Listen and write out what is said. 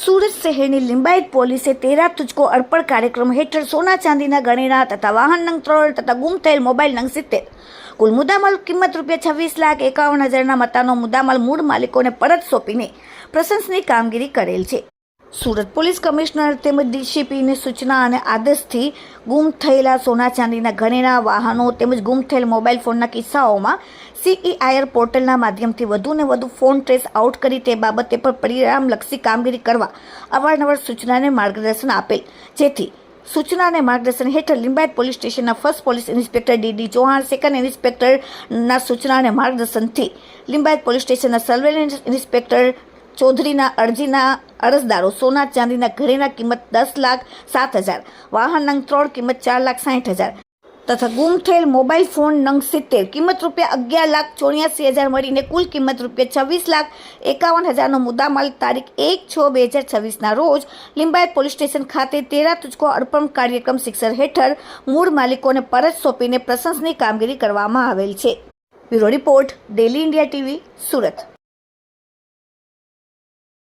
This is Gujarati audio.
સુરત શહેરની લિંબાયત પોલીસે તેરા તુજકો અર્પણ કાર્યક્રમ હેઠળ સોના ચાંદીના ગણેણા તથા વાહન નંગ 3 તથા ગુમ થયેલ મોબાઈલ નંગ 70 કુલ મુદ્દામાલ કિંમત ₹26,51,000ના મતાનો મુદ્દામાલ મૂળ માલિકોને પરત સોંપીને પ્રશંસનીય કામગીરી કરેલ છે. સુરત પોલીસ કમિશનર તેમજ ડીસીપીની સૂચના અને આદેશથી ગુમ થયેલા સોના ચાંદીના ગણેણા, વાહનો તેમજ ગુમ થયેલ મોબાઈલ ફોનના કિસ્સાઓમાં CEIR પોર્ટલના માધ્યમથી વધુને વધુ ફોન ટ્રેસ આઉટ કરી તે બાબતે પર પરિણામલક્ષી કામગીરી કરવા અવારનવાર સૂચના અને માર્ગદર્શન આપેલ, જેથી સૂચના અને માર્ગદર્શન હેઠળ લિંબાયત પોલીસ સ્ટેશનના first police inspector DD Chauhan, second ઇન્સ્પેક્ટરના સૂચના અને માર્ગદર્શનથી લિંબાયત પોલીસ સ્ટેશનના સર્વેલન્સ ઇન્સ્પેક્ટર ચૌધરીના અરજીના અરજદારો સોના ચાંદીના ઘરેણા કિંમત ₹10,07,000, વાહન નંગ 3 કિંમત ₹4,60,000 તથા ગુમ થયેલ મોબાઈલ ફોન નંગ 70 કિંમત ₹11,84,000 મળીને કુલ કિંમત ₹26,51,000નો મુદ્દામાલ તારીખ 1/6/2026ના રોજ લિંબાયત પોલીસ સ્ટેશન ખાતે તેરા તુજકો અર્પણ કાર્યક્રમ શિક્ષણ હેઠળ મૂળ માલિકોને પરત સોંપીને પ્રશંસનીય કામગીરી કરવામાં આવેલ છે. Bureau report, daily India TV, Surat.